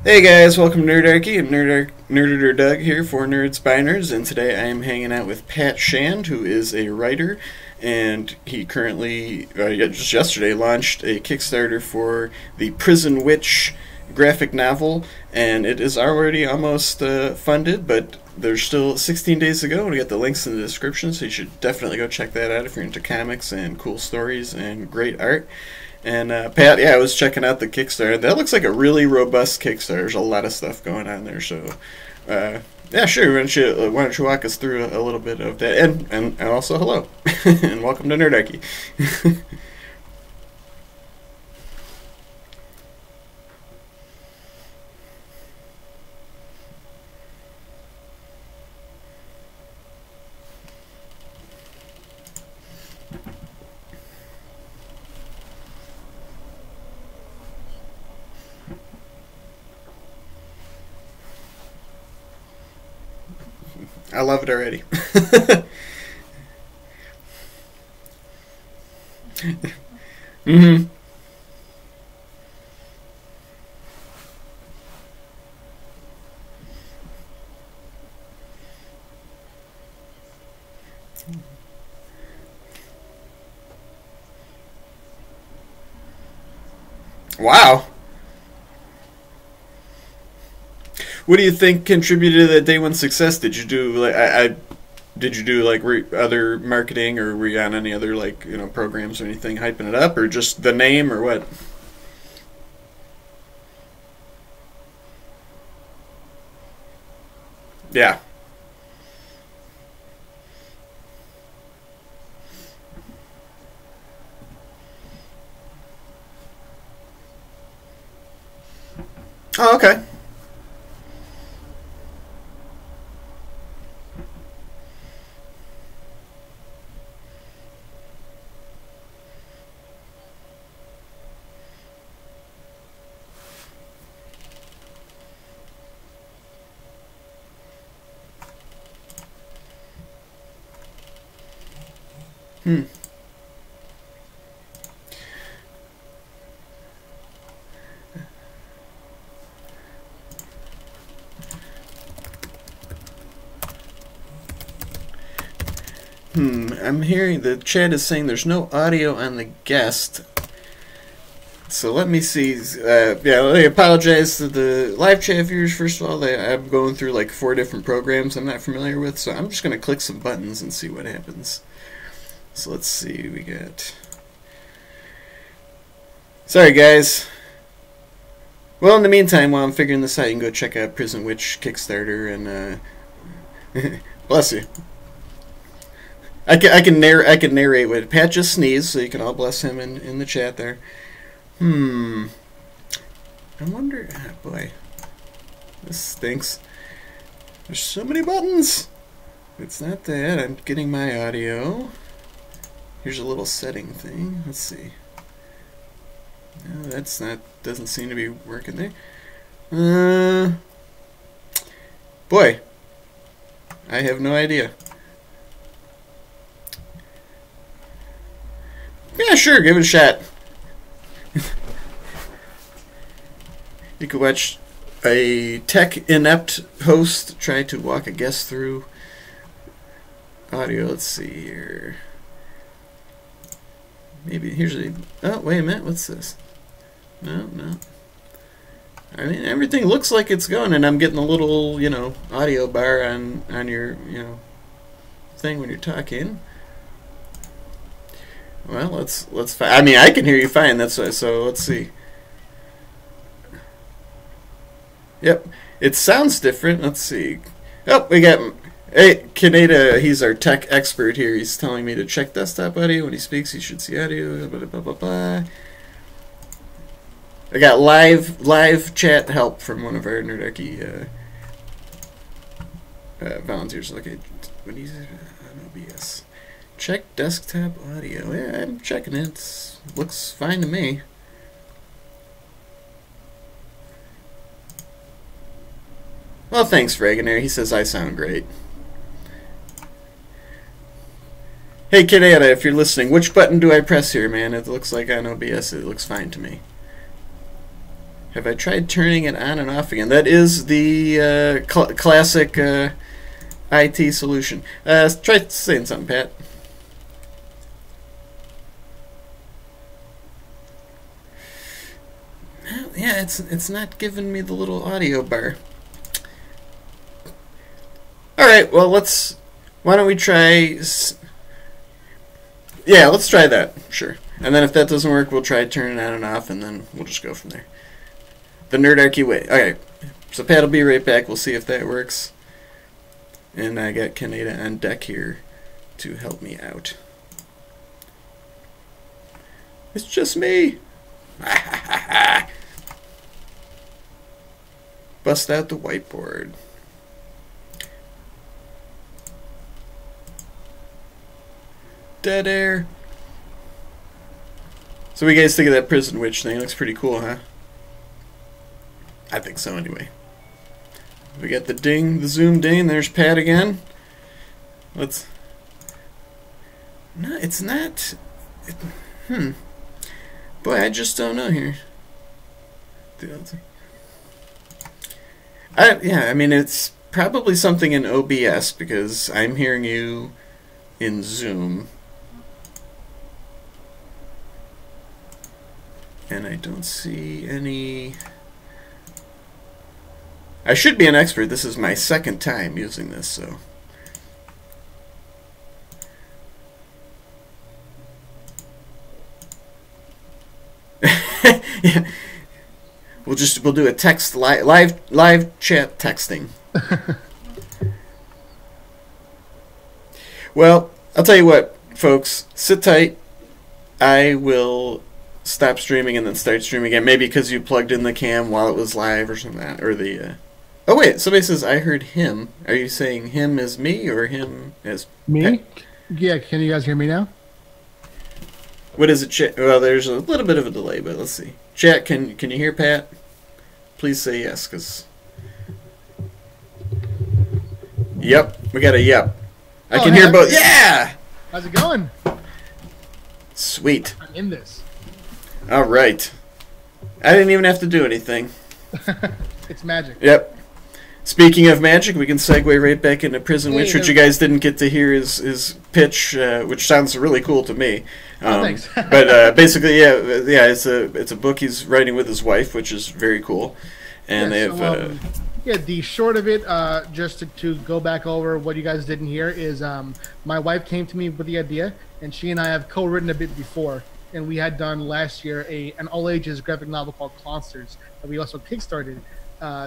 Hey guys, welcome to Nerdarchy. I'm Nerditor Doug here for Nerds by Nerds, and today I am hanging out with Pat Shand, who is a writer, and he currently, just yesterday, launched a Kickstarter for the Prison Witch graphic novel, and it is already almost funded, but there's still 16 days to go. We got the links in the description, so you should definitely go check that out if you're into comics and cool stories and great art. And Pat, yeah, I was checking out the Kickstarter. That looks like a really robust Kickstarter. There's a lot of stuff going on there. So, yeah, sure. Why don't you walk us through a little bit of that? And also, hello, and welcome to Nerdarchy. I love it already. Mm-hmm. Wow. What do you think contributed to that day one success? Did you do like did you do like other marketing, or were you on any other programs or anything hyping it up, or just the name, or what? Yeah. Oh, okay. Hmm. I'm hearing the chat is saying there's no audio on the guest. So let me see. Yeah, I apologize to the live chat viewers. First of all, I'm going through like 4 different programs I'm not familiar with, so I'm just going to click some buttons and see what happens. So let's see. We got. Sorry, guys. Well, in the meantime, while I'm figuring this out, you can go check out Prison Witch Kickstarter and bless you. I can narrate what Pat just sneezed, so you can all bless him in the chat there. I wonder. Oh boy, this stinks. There's so many buttons. It's not that. I'm getting my audio. Here's a little setting thing. Let's see. No, that's not. Doesn't seem to be working there. Boy, I have no idea. Yeah, sure, give it a shot. You could watch a tech inept host try to walk a guest through audio. Let's see here. Maybe here's a. Oh, wait a minute. What's this? No. I mean, everything looks like it's going, and I'm getting a little, audio bar on your, thing when you're talking. Well, let's find. I mean, I can hear you fine. That's why. So let's see. Yep, it sounds different. Let's see. Oh, we got. Hey, Kaneda, he's our tech expert here. He's telling me to check desktop audio. When he speaks, he should see audio. Blah, blah, blah, blah. I got live chat help from one of our Nerdarchy volunteers. Okay, what do you say? OBS. Check desktop audio. Yeah, I'm checking it. Looks fine to me. Well, thanks, Fragonair. He says I sound great. Hey, Kaneda, if you're listening, which button do I press here, man? It looks like on OBS it looks fine to me. Have I tried turning it on and off again? That is the classic IT solution. Try saying something, Pat. Yeah, it's not giving me the little audio bar. All right, well, why don't we try... Yeah, let's try that, sure. And then if that doesn't work, we'll try turning it on and off, and then we'll just go from there. The Nerdarchy way. Okay, so Pat will be right back. We'll see if that works. And I got Kaneda on deck here to help me out. It's just me. Bust out the whiteboard. Dead air. So what do you guys think of that prison witch thing? It looks pretty cool, huh? I think so, anyway. We got the ding, the zoom ding. There's Pat again. Let's... No, it's not... Boy, I just don't know here. Yeah, I mean, it's probably something in OBS, because I'm hearing you in Zoom. And I don't see any... I should be an expert. This is my second time using this, so... Yeah. We'll do a text live chat texting. Well, I'll tell you what, folks. Sit tight. I will stop streaming and then start streaming again. Maybe because you plugged in the cam while it was live or something. Or the. Oh wait, somebody says I heard him. Are you saying him as me or him as me? Pat? Yeah. Can you guys hear me now? What is it, chat? Well, there's a little bit of a delay, but let's see. Chat, can you hear Pat? Please say yes, because... Yep, we got a yep. I can hear both. Yeah! How's it going? Sweet. I'm in this. All right. I didn't even have to do anything. It's magic. Yep. Speaking of magic, we can segue right back into Prison Witch, which you guys didn't get to hear his pitch, which sounds really cool to me. Thanks. But basically, yeah, it's a book he's writing with his wife, which is very cool. And yeah, they have yeah, the short of it, just to go back over what you guys didn't hear, is my wife came to me with the idea, and she and I have co-written a bit before, and we had done last year an all-ages graphic novel called Clonsters that we also kickstarted.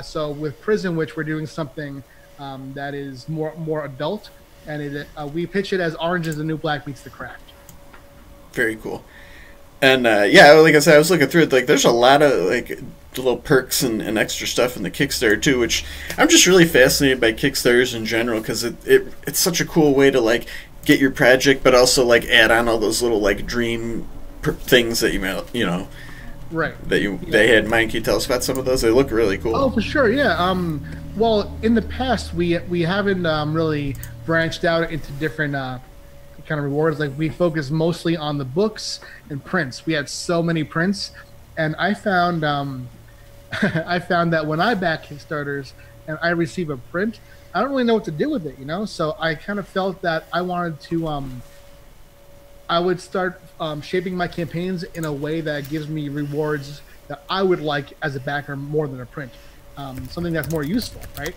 So with Prison Witch, we're doing something that is more adult, and we pitch it as Orange is the New Black meets The Craft. Very cool. And yeah, like I said, I was looking through it. Like, there's a lot of like little perks and extra stuff in the Kickstarter too, which I'm just really fascinated by Kickstarters in general, because it's such a cool way to like get your project, but also like add on all those little like dream things that you know. Right. They had. Mine, can you tell us about some of those? They look really cool. Oh, for sure, yeah. Well, in the past, we haven't really branched out into different kind of rewards. Like, we focus mostly on the books and prints. We had so many prints, and I found that when I back Kickstarters and I receive a print, I don't really know what to do with it, you know. So I kind of felt that I wanted to I would start shaping my campaigns in a way that gives me rewards that I would like as a backer more than a print. Something that's more useful, right?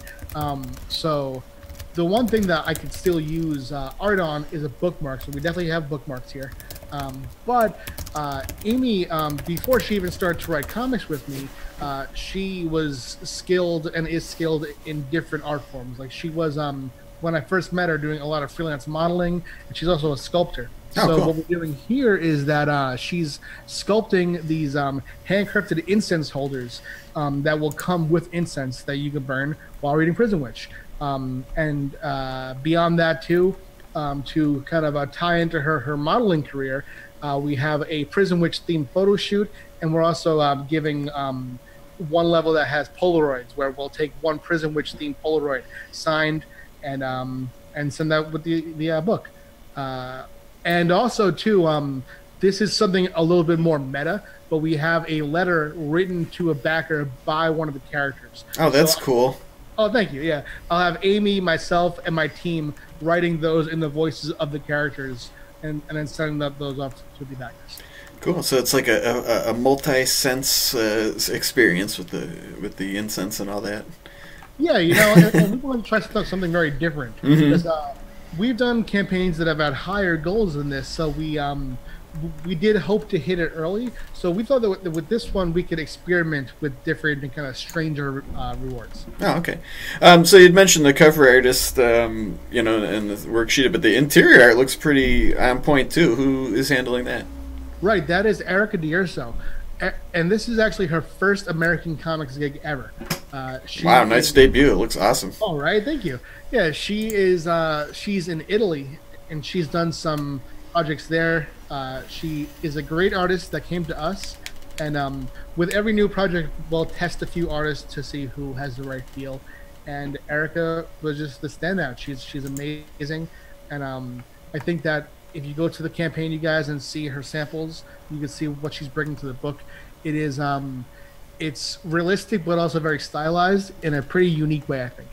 So the one thing that I could still use art on is a bookmark. So we definitely have bookmarks here. But Amy, before she even started to write comics with me, she was skilled and is skilled in different art forms. Like, she was, when I first met her, doing a lot of freelance modeling, and she's also a sculptor. Oh, so cool. what we're doing here is that she's sculpting these handcrafted incense holders that will come with incense that you can burn while reading Prison Witch. And beyond that, too, to kind of tie into her modeling career, we have a Prison Witch themed photo shoot, and we're also giving one level that has Polaroids, where we'll take one Prison Witch themed Polaroid signed and send that with the book. And also, too, This is something a little bit more meta, but we have a letter written to a backer by one of the characters. Oh, that's cool. Oh, thank you. Yeah, I'll have Amy, myself, and my team writing those in the voices of the characters, and then sending those off to the backers. Cool. So it's like a multi-sense experience with the incense and all that. Yeah, and we want to try something very different. Because, we've done campaigns that have had higher goals than this, so we did hope to hit it early. So we thought that with this one we could experiment with different and kind of stranger rewards. Oh, okay. So you'd mentioned the cover artist, and the worksheet, but the interior art looks pretty on point too. Who is handling that? Right, that is Erica D'Urso. And this is actually her first American comics gig ever. Wow, nice debut. It looks awesome. All right, thank you. Yeah, she's in Italy, and she's done some projects there. She is a great artist that came to us, and with every new project, we'll test a few artists to see who has the right feel. And Erica was just the standout. She's amazing, and I think that if you go to the campaign, you guys, and see her samples, you can see what she's bringing to the book. It is it's realistic, but also very stylized in a pretty unique way, I think.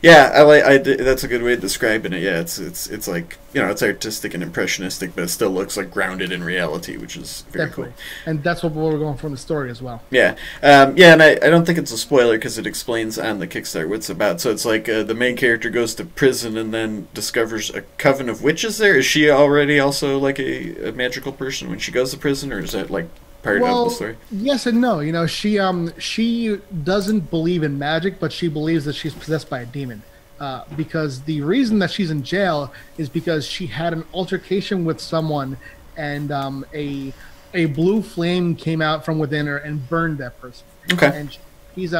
Yeah, that's a good way of describing it. Yeah, it's like, it's artistic and impressionistic, but it still looks like grounded in reality, which is very Definitely. cool. And that's what we're going for in the story as well. Yeah, and I don't think it's a spoiler because it explains on the Kickstarter what it's about. So it's like the main character goes to prison and then discovers a coven of witches there. Is she already also like a magical person when she goes to prison, or is that like part of the story? Yes and no. She doesn't believe in magic, but she believes that she's possessed by a demon. Because the reason that she's in jail is because she had an altercation with someone, and a blue flame came out from within her and burned that person. Okay. And she's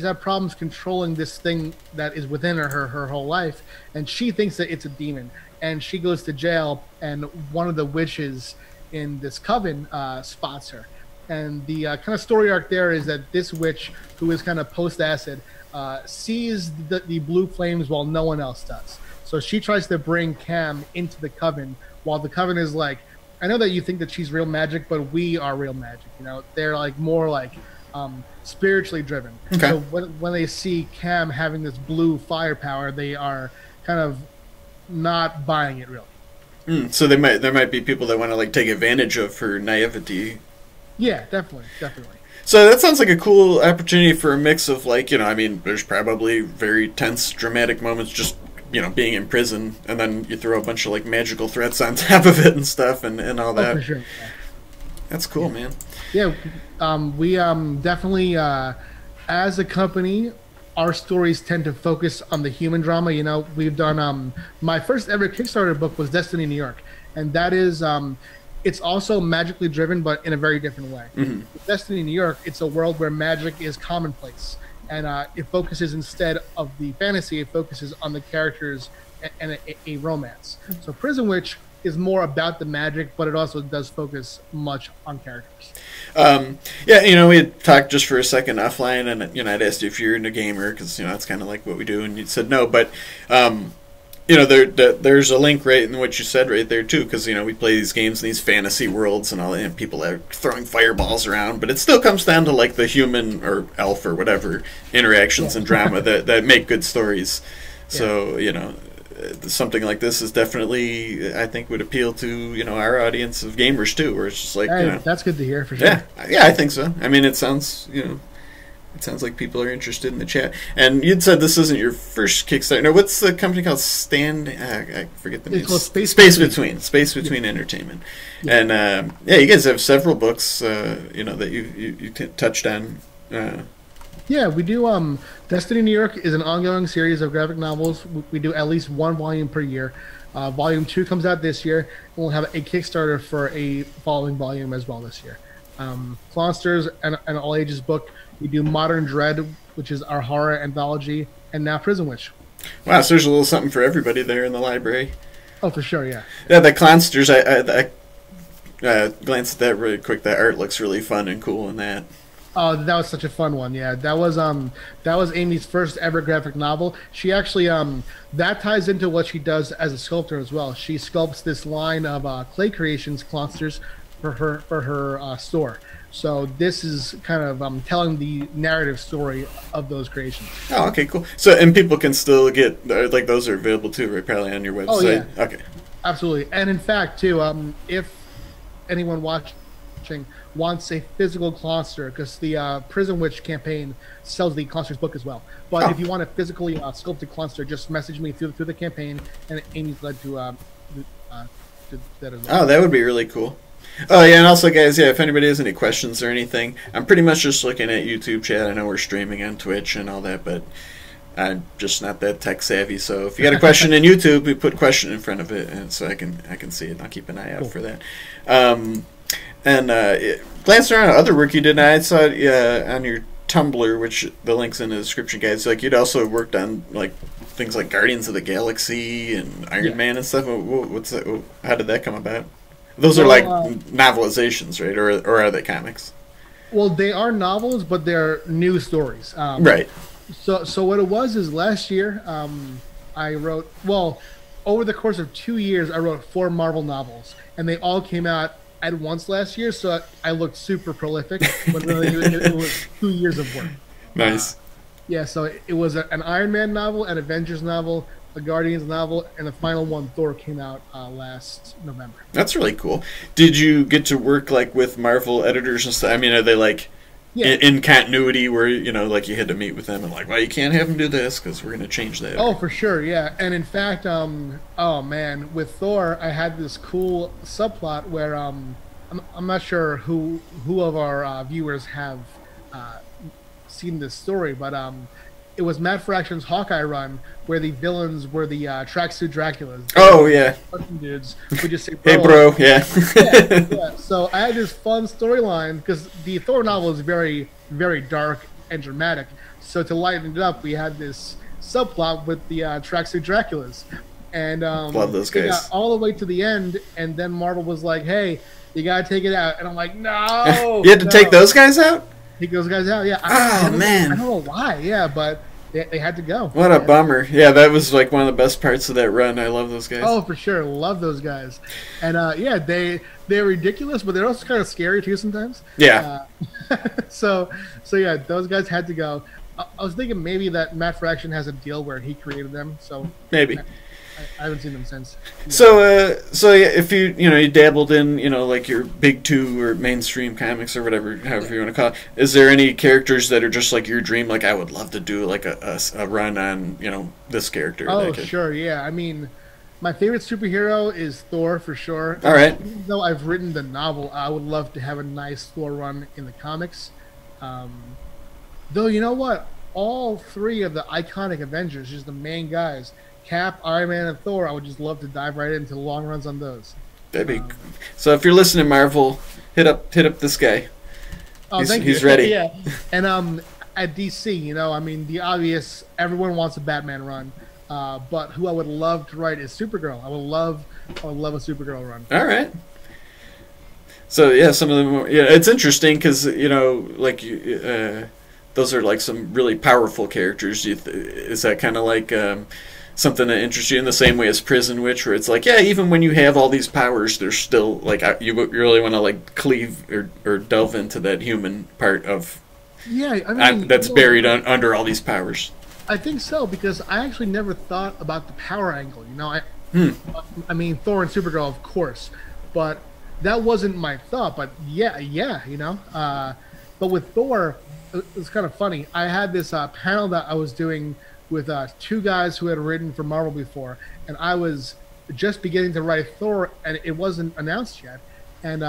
had problems controlling this thing that is within her whole life, and she thinks that it's a demon. And she goes to jail, and one of the witches in this coven spots her, and the kind of story arc there is that this witch, who is kind of post-acid, sees the blue flames while no one else does. So she tries to bring Cam into the coven, while the coven is like, I know that you think that she's real magic, but we are real magic. They're like more like spiritually driven. Okay. So when they see Cam having this blue firepower, they are kind of not buying it really. So there might be people that want to like take advantage of her naivety. Yeah, definitely. So that sounds like a cool opportunity for a mix of like, there's probably very tense, dramatic moments just, being in prison, and then you throw a bunch of like magical threats on top of it and stuff and all that. Oh, for sure. Yeah. That's cool, man. Yeah, we definitely, as a company, our stories tend to focus on the human drama. We've done my first ever Kickstarter book was Destiny New York, and that is it's also magically driven, but in a very different way. Mm-hmm. Destiny New York, it's a world where magic is commonplace, and it focuses, instead of the fantasy, it focuses on the characters and a romance. So Prison Witch is more about the magic, but it also does focus much on characters. We had talked just for a second offline, and I'd asked you if you're into gamer, because that's kind of like what we do, and you said no, but there's a link right in what you said right there too, because we play these games in these fantasy worlds and all that, and people are throwing fireballs around, but it still comes down to like the human or elf or whatever interactions and drama that make good stories. So something like this is definitely, I think, would appeal to our audience of gamers too, where it's just like, that's good to hear for sure. Yeah, I think so. I mean, it sounds like people are interested in the chat. And you'd said this isn't your first Kickstarter. No, what's the company called? I forget the name. It's called Space Between Entertainment. Yeah. And you guys have several books that you touched on. Yeah, we do. Destiny New York is an ongoing series of graphic novels. We do at least one volume per year. Volume 2 comes out this year, and we'll have a Kickstarter for a following volume as well this year. Clonsters, an all ages book. We do Modern Dread, which is our horror anthology, and now Prison Witch. Wow, so there's a little something for everybody there in the library. Oh, for sure, yeah. Yeah, the Clonsters, I glanced at that really quick. That art looks really fun and cool in that. Oh, that was such a fun one. Yeah, that was Amy's first ever graphic novel. She actually that ties into what she does as a sculptor as well. She sculpts this line of clay creations, Clonsters, for her store. So this is kind of telling the narrative story of those creations. Oh, okay, cool. So, and people can still get, like, those are available too, right? Probably on your website. Oh, yeah. Okay. Absolutely. And in fact, too, if anyone watching wants a physical Clonster, because the Prison Witch campaign sells the Clonsters book as well. But if you want a physically sculpted Clonster, just message me through the campaign, and Amy's glad to do that as well. Oh, that would be really cool. Oh, yeah, and also, guys, yeah, if anybody has any questions or anything, I'm pretty much just looking at YouTube chat. I know we're streaming on Twitch and all that, but I'm just not that tech savvy. So if you got a question in YouTube, we put question in front of it, and so I can see it. And I'll keep an eye out for that. Glancing around at other work you did, I saw on your Tumblr, which the link's in the description, guys. Like, you'd also worked on like things like Guardians of the Galaxy and Iron Man and stuff. What's that? How did that come about? Those are like novelizations, right? Or are they comics? Well, they are novels, but they're new stories. Right. So what it was is last year, I wrote, well, over the course of 2 years, I wrote 4 Marvel novels, and they all came out at once last year, so I looked super prolific, but really it was 2 years of work. Nice. Yeah, so it was an Iron Man novel, an Avengers novel, a Guardians novel, and the final one, Thor, came out last November. That's really cool. Did you get to work like with Marvel editors and stuff? I mean, are they like in continuity where, you know, like you had to meet with them and like, well, you can't have them do this because we're going to change that? Oh, for sure, yeah. And in fact, oh man, with Thor, I had this cool subplot where I'm not sure who of our viewers have seen this story, but it was Matt Fraction's Hawkeye run where the villains were the tracksuit Draculas. Oh, yeah. Dudes who just say, bro. Hey, bro, yeah. Yeah. So I had this fun storyline because the Thor novel is very, very dark and dramatic. So to lighten it up, we had this subplot with the tracksuit Draculas. And love those guys. Got all the way to the end, and then Marvel was like, hey, you got to take it out. And I'm like, no. You had to take those guys out? Take those guys out, yeah. Man. I don't know why, yeah, but they had to go. What a bummer. Yeah, that was like one of the best parts of that run. I love those guys. Oh, for sure. Love those guys. And yeah, they're ridiculous, but they're also kind of scary too sometimes. Yeah. So yeah, those guys had to go. I was thinking maybe that Matt Fraction has a deal where he created them, so maybe. I haven't seen them since. Yeah. So yeah, if you dabbled in like your big two or mainstream comics or whatever, however you want to call it, is there any characters that are just like your dream? Like I would love to do like a run on this character. Oh sure, yeah. I mean, my favorite superhero is Thor for sure. All right. Even though I've written the novel, I would love to have a nice Thor run in the comics. Though you know what, all 3 of the iconic Avengers, just the main guys. Cap, Iron Man, and Thor, I would just love to dive right into long runs on those. That'd be so. If you're listening, Marvel, hit up this guy. Oh, he's ready. Yeah, and at DC, I mean, the obvious, everyone wants a Batman run, but who I would love to write is Supergirl. I would love a Supergirl run. All right. So yeah, some of them. Yeah, it's interesting because like those are like some really powerful characters. Is that kind of like something that interests you in the same way as Prison Witch, where it's like, yeah, even when you have all these powers, there's still like you really want to like cleave or delve into that human part of that's buried under all these powers. I think so, because I actually never thought about the power angle. I mean, Thor and Supergirl, of course, but that wasn't my thought. But but with Thor, it's kind of funny. I had this panel that I was doing with 2 guys who had written for Marvel before, and I was just beginning to write Thor, and it wasn't announced yet. And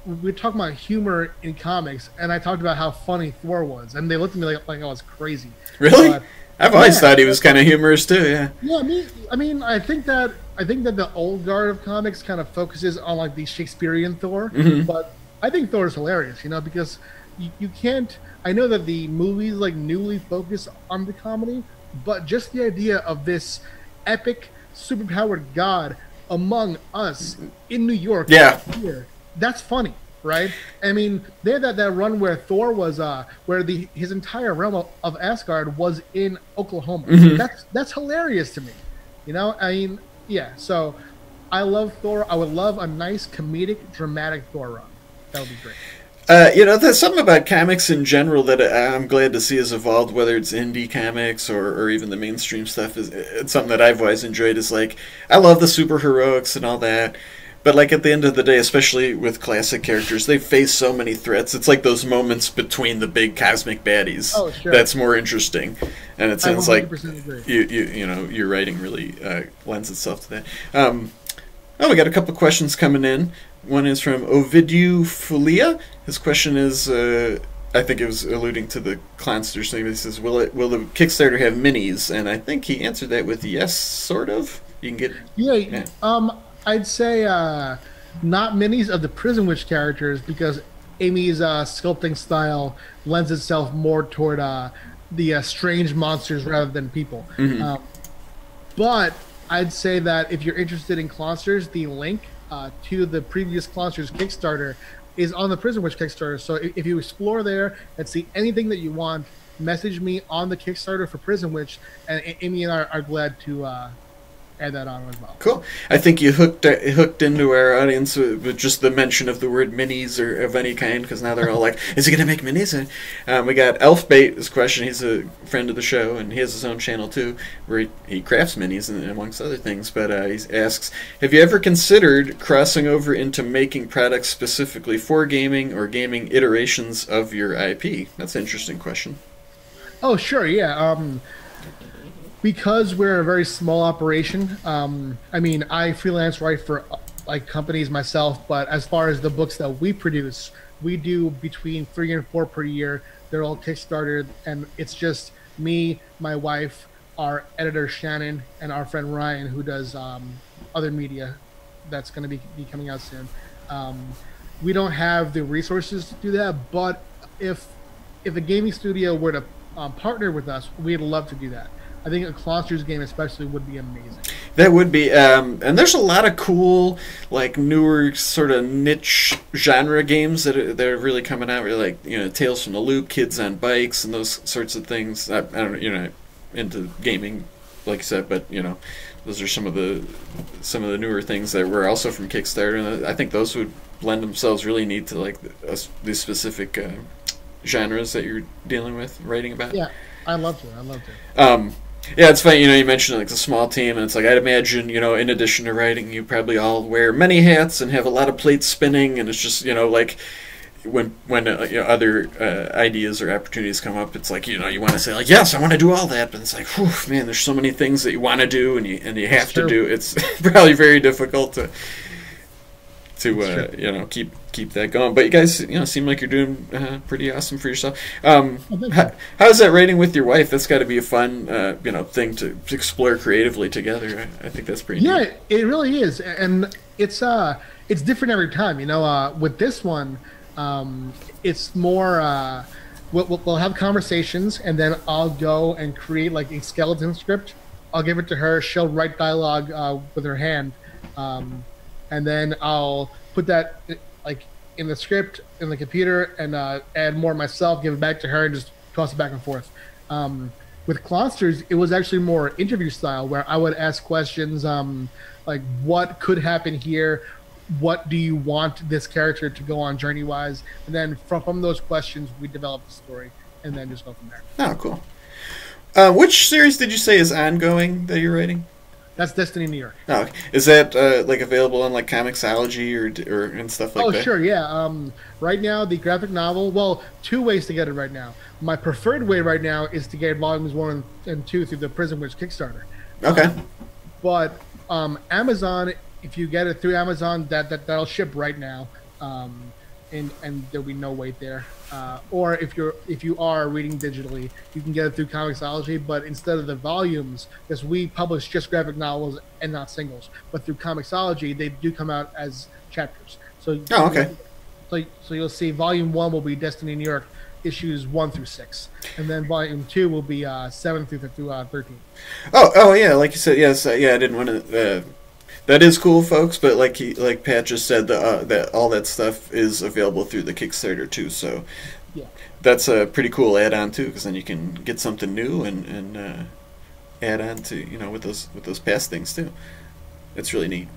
we were talking about humor in comics, and I talked about how funny Thor was, and they looked at me like I was crazy. Really? I've always thought he was kind of humorous too. Yeah. Yeah, I mean, I think that the old guard of comics kind of focuses on like the Shakespearean Thor, but I think Thor is hilarious. Because you can't. I know that the movies like newly focus on the comedy, but just the idea of this epic, superpowered god among us in New York, yeah, that's funny. right? I mean, they had that run where Thor was, where his entire realm of Asgard was in Oklahoma. That's hilarious to me. You know, I mean, yeah. So I love Thor. I would love a nice comedic, dramatic Thor run. That would be great. There's something about comics in general that I'm glad to see has evolved, whether it's indie comics or even the mainstream stuff. It's something that I've always enjoyed. Is like, I love the superheroics and all that, but like at the end of the day, especially with classic characters, they face so many threats. It's like those moments between the big cosmic baddies that's more interesting. And it sounds like your writing really lends itself to that. We got a couple questions coming in. One is from Ovidiu Fulia. His question is, I think it was alluding to the Clonsters thing. He says, will the Kickstarter have minis? And I think he answered that with yes, sort of. You can get... Yeah. I'd say not minis of the Prison Witch characters, because Amy's sculpting style lends itself more toward the strange monsters rather than people. But I'd say that if you're interested in Clonsters, the link to the previous Clonsters Kickstarter is on the Prison Witch Kickstarter. So if you explore there and see anything that you want, message me on the Kickstarter for Prison Witch, and Amy and I are glad to add that on as well. Cool. I think you hooked into our audience with just the mention of the word minis or of any kind, because now they're all like, is he going to make minis? We got Elfbait, his question. He's a friend of the show, and he has his own channel too, where he crafts minis and amongst other things. But he asks, have you ever considered crossing over into making products specifically for gaming or gaming iterations of your IP? That's an interesting question. Oh, sure, yeah. Because we're a very small operation, I mean, I freelance write for like companies myself, but as far as the books that we produce, we do between 3 and 4 per year. They're all Kickstarted, and it's just me, my wife, our editor Shannon, and our friend Ryan, who does other media that's going to be coming out soon. We don't have the resources to do that, but if a gaming studio were to partner with us, we'd love to do that. I think a Clonsters game especially would be amazing. That would be, and there's a lot of cool, like, newer sort of niche genre games that are really coming out. Really, like, Tales from the Loop, Kids on Bikes, and those sorts of things. I don't know, into gaming, like you said, but those are some of the newer things that were also from Kickstarter, and I think those would lend themselves really neat to like these specific genres that you're dealing with, writing about. Yeah, I'd love to. Yeah, it's funny, you mentioned like the small team, and it's like, I'd imagine, in addition to writing, you probably all wear many hats and have a lot of plates spinning, and it's just, like, when other ideas or opportunities come up, it's like, you want to say, like, yes, I want to do all that, but it's like, whew, man, there's so many things that you want to do and you have to do. It's probably very difficult to keep that going. But you guys, seem like you're doing pretty awesome for yourself. How's that writing with your wife? That's got to be a fun, thing to explore creatively together. I think that's pretty neat. Yeah, it really is, and it's different every time. With this one, it's more. We'll have conversations, and then I'll go and create like a skeleton script. I'll give it to her. She'll write dialogue with her hand. And then I'll put that like in the script in the computer and add more myself, give it back to her, and just toss it back and forth. With Clonsters, it was actually more interview style, where I would ask questions like, what could happen here? What do you want this character to go on journey-wise? And then from those questions, we develop the story and then just go from there. Oh, cool. Which series did you say is ongoing that you're writing? That's Destiny New York. Oh, okay. Is that like available on like Comixology or and stuff like that? Oh, sure, yeah. Right now, the graphic novel. Well, 2 ways to get it right now. My preferred way right now is to get volumes 1 and 2 through the Prison Witch Kickstarter. Okay. But Amazon, if you get it through Amazon, that'll ship right now, and there'll be no wait there. Or if you are reading digitally, you can get it through Comixology, but instead of the volumes, because we publish just graphic novels and not singles, but through Comixology, they do come out as chapters. So okay. So you'll see Volume 1 will be Destiny New York issues 1 through 6, and then Volume 2 will be 7 through 13. Oh yeah, like you said, yes, yeah. I didn't want to That is cool, folks. But like Pat just said, that all that stuff is available through the Kickstarter too. So Yeah. that's a pretty cool add-on too, because then you can get something new and add on to with those past things too. It's really neat.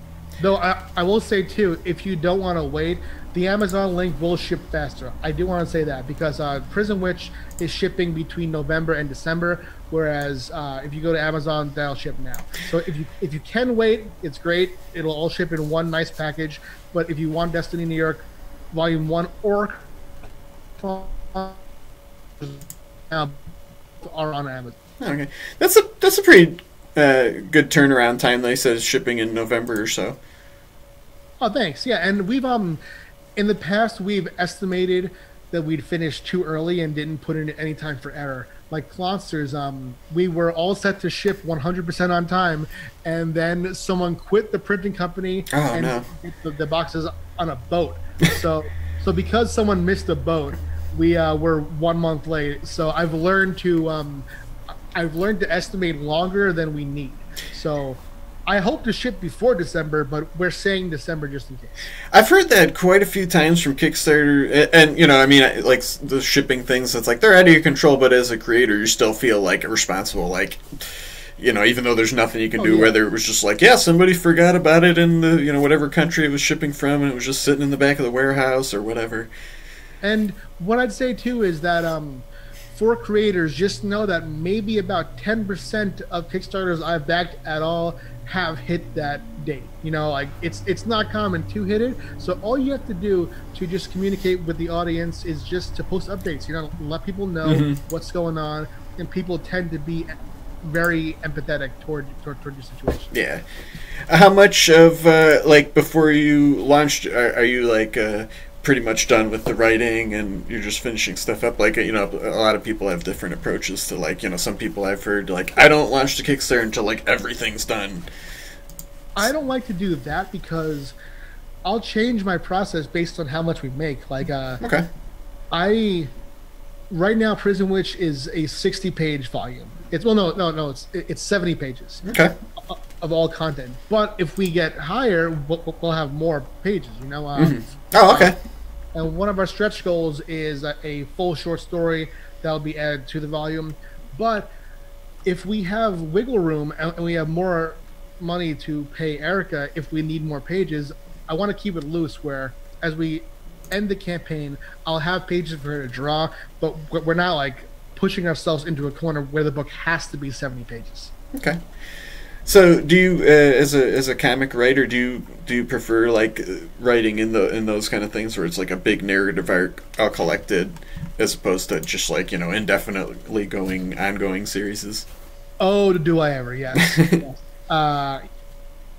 Though I will say too, if you don't want to wait, the Amazon link will ship faster. I do want to say that because Prison Witch is shipping between November and December, whereas if you go to Amazon, that'll ship now. So if you can wait, it's great. It'll all ship in one nice package. But if you want Destiny New York Volume 1 or are on Amazon. Okay, that's a pretty good turnaround time. They said it's shipping in November or so. Oh, thanks. Yeah, and we've in the past we've estimated that we'd finish too early and didn't put in any time for error. Like Clonsters, we were all set to ship 100% on time, and then someone quit the printing company and the boxes on a boat. So because someone missed a boat, we were 1 month late. So I've learned to estimate longer than we need. So I hope to ship before December, but we're saying December just in case. I've heard that quite a few times from Kickstarter, and I mean, like the shipping things. It's like they're out of your control, but as a creator, you still feel like responsible. Like, even though there's nothing you can do, whether it was just like, somebody forgot about it in the whatever country it was shipping from, and it was just sitting in the back of the warehouse or whatever. And what I'd say too is that for creators, just know that maybe about 10% of Kickstarters I've backed at all have hit that date. Like it's not common to hit it. So all you have to do to just communicate with the audience is just to post updates. Let people know what's going on, and people tend to be very empathetic toward your situation. Yeah. How much of before you launched, are you pretty much done with the writing and you're just finishing stuff up? Like, a lot of people have different approaches to some people I've heard I don't launch the Kickstarter until everything's done. I don't like to do that because I'll change my process based on how much we make. Okay. Right now Prison Witch is a 60-page volume. It's 70 pages. Okay. Of all content. But if we get higher, we'll have more pages, Oh, okay. And one of our stretch goals is a full short story that'll be added to the volume. But if we have wiggle room and we have more money to pay Erica, if we need more pages, I want to keep it loose where as we end the campaign, I'll have pages for her to draw, but we're not pushing ourselves into a corner where the book has to be 70 pages. Okay. So, do you, as a comic writer, do you prefer writing in those kind of things where it's a big narrative arc all collected, as opposed to just indefinitely ongoing series? Oh, do I ever? Yes. Yes.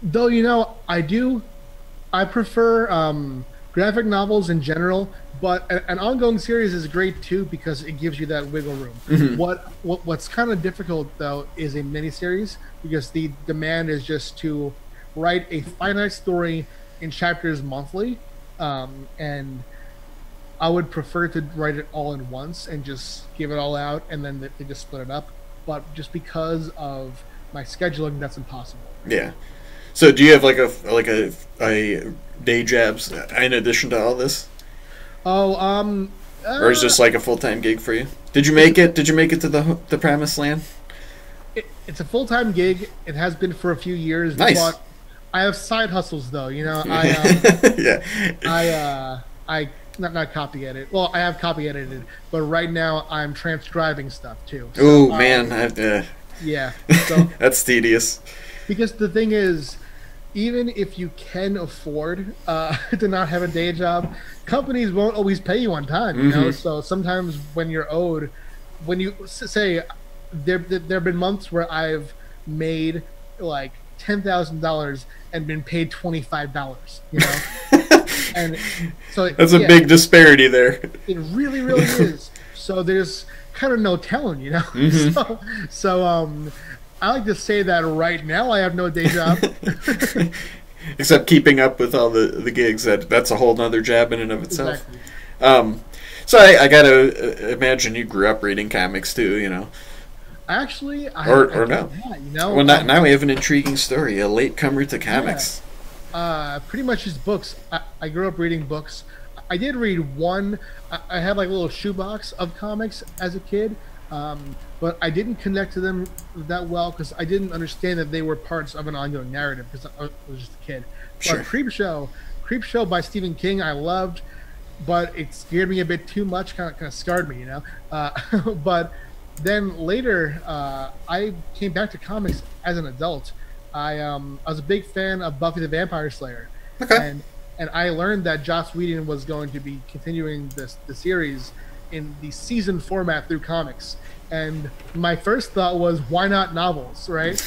Though I prefer graphic novels in general, but an ongoing series is great too because it gives you that wiggle room. Mm-hmm. What's kind of difficult though is a miniseries because the demand is just to write a finite story in chapters monthly, and I would prefer to write it all in once and just give it all out, and then they just split it up. But just because of my scheduling, that's impossible. Yeah. So do you have a day jobs in addition to all this? Oh, or is this a full-time gig for you? Did you make it? Did you make it to the promised land? It's a full-time gig. It has been for a few years. Nice. But I have side hustles though. I not copy edit. Well, I have copy edited, but right now I'm transcribing stuff too. So, oh man, yeah. So that's tedious. Because the thing is, even if you can afford to not have a day job, companies won't always pay you on time. You know, so sometimes when you're owed, when you say there have been months where I've made $10,000 and been paid $25. You know, and so that's a big disparity there. It really, really is. So there's kind of no telling, you know. So I like to say that right now I have no day job. Except keeping up with all the gigs. That's a whole nother job in and of itself. Exactly. So I gotta imagine you grew up reading comics too, you know. Actually, Or no. not, you know. Well, now we have an intriguing story, a latecomer to comics. Yeah. Pretty much just books. I grew up reading books. I did read one. I had like a little shoebox of comics as a kid, but I didn't connect to them that well because I didn't understand that they were parts of an ongoing narrative because I was just a kid. Sure. But Creepshow by Stephen King, I loved, but it scared me a bit too much. Kind of scarred me, you know. But then later, I came back to comics as an adult. I was a big fan of Buffy the Vampire Slayer. Okay. And I learned that Joss Whedon was going to be continuing the series in the season format through comics. And my first thought was, why not novels, right?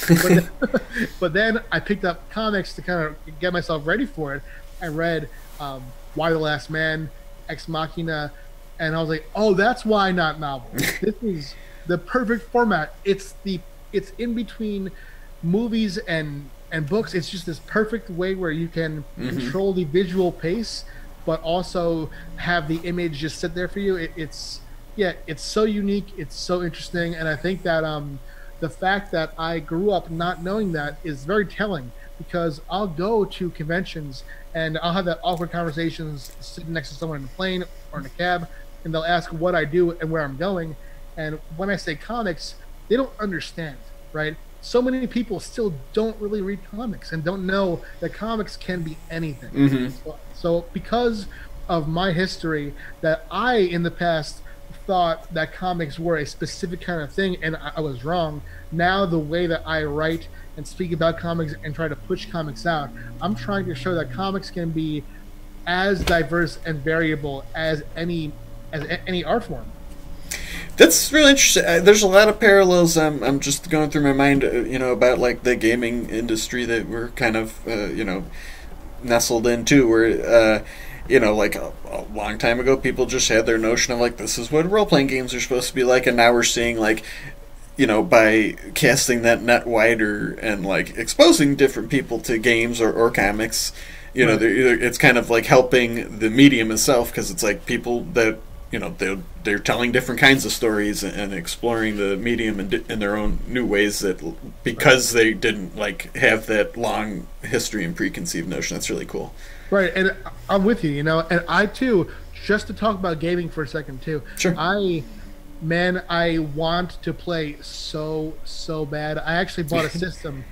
But then I picked up comics to kind of get myself ready for it. I read Why the Last Man, Ex Machina, and I was like, oh, that's why not novels. This is the perfect format. It's in between movies and books. It's just this perfect way where you can control the visual pace, but also have the image just sit there for you. It's so unique. It's so interesting, and I think that the fact that I grew up not knowing that is very telling, because I'll go to conventions and I'll have that awkward conversations sitting next to someone in a plane or in a cab, and they'll ask what I do and where I'm going, and when I say comics, they don't understand, right? So many people still don't really read comics and don't know that comics can be anything. So because of my history, that I in the past thought that comics were a specific kind of thing, and I was wrong. Now the way that I write and speak about comics and try to push comics out, I'm trying to show that comics can be as diverse and variable as any art form. That's really interesting. There's a lot of parallels. I'm just going through my mind, about like the gaming industry that we're kind of, nestled into. Where, like a long time ago, people just had their notion of like, this is what role-playing games are supposed to be like, and now we're seeing like, by casting that net wider and like exposing different people to games or comics, right. It's kind of like helping the medium itself, because it's like people that. They're telling different kinds of stories and exploring the medium in their own new ways, that because they didn't like have that long history and preconceived notion. That's really cool. Right, and I'm with you, and I too, just to talk about gaming for a second too. Sure. I want to play so bad. I actually bought a system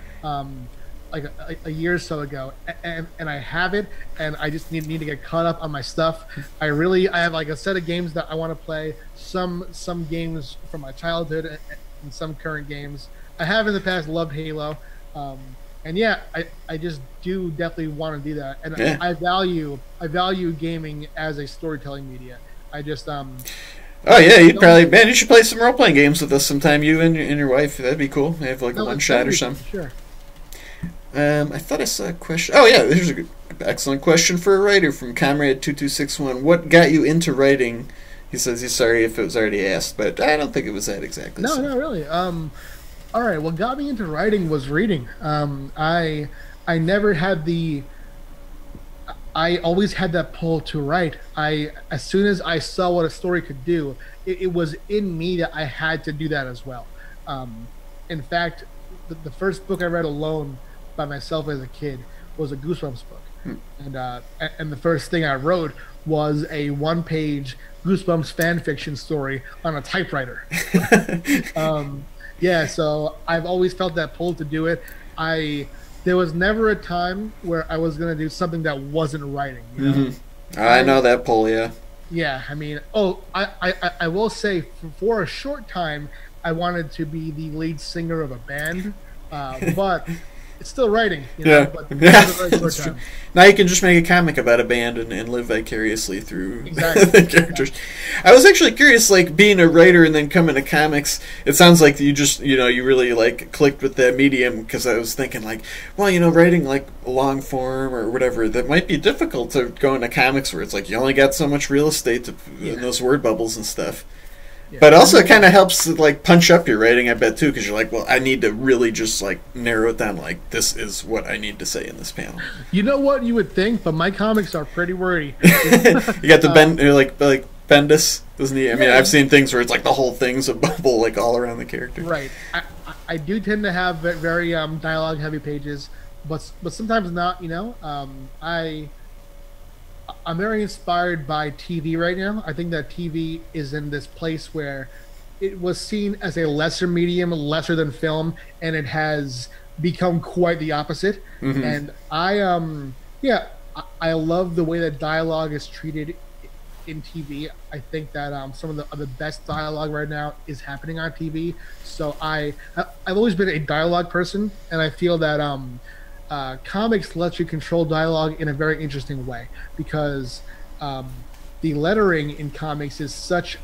like a year or so ago, and I have it, and I just need to get caught up on my stuff. I have like a set of games that I want to play, some games from my childhood and some current games. I have in the past loved Halo, and I just do definitely want to do that, and yeah. I value gaming as a storytelling media. I just oh yeah, you should play some role-playing games with us sometime, you and your wife. That'd be cool. Have like a one shot or something. Sure. I thought I saw a question. Oh yeah, here's a excellent question for a writer from Comrade2261. What got you into writing? He says he's sorry if it was already asked, but I don't think it was that exactly. No, not really. All right, what got me into writing was reading. I never had I always had that pull to write. As soon as I saw what a story could do, it was in me that I had to do that as well. In fact, the first book I read alone by myself as a kid was a Goosebumps book, and the first thing I wrote was a one-page Goosebumps fan fiction story on a typewriter. So I've always felt that pull to do it. There was never a time where I was going to do something that wasn't writing. I know that pull, yeah. Yeah, I mean, I will say for a short time I wanted to be the lead singer of a band, but it's still writing. But that's true. Now you can just make a comic about a band and live vicariously through the characters. I was actually curious, like being a writer and then coming to comics. It sounds like you just, you really like clicked with that medium, because I was thinking like, well, writing like long form or whatever, that might be difficult to go into comics where it's like you only got so much real estate in those word bubbles and stuff. Yeah. But also it kind of helps to like punch up your writing, I bet, too, because you're like, well, I need to really just like narrow it down, like this is what I need to say in this panel. You know what you would think, but my comics are pretty wordy. You got the like Bendis. Doesn't he? I mean, I've seen things where it's like the whole thing's a bubble, like all around the character. Right. I do tend to have very dialogue heavy pages, but sometimes not. You know, I'm very inspired by TV right now. I think that TV is in this place where it was seen as a lesser medium, lesser than film, and it has become quite the opposite. Mm-hmm. And I love the way that dialogue is treated in TV. I think that some of the best dialogue right now is happening on TV. So I've always been a dialogue person, and I feel that comics let you control dialogue in a very interesting way, because the lettering in comics is such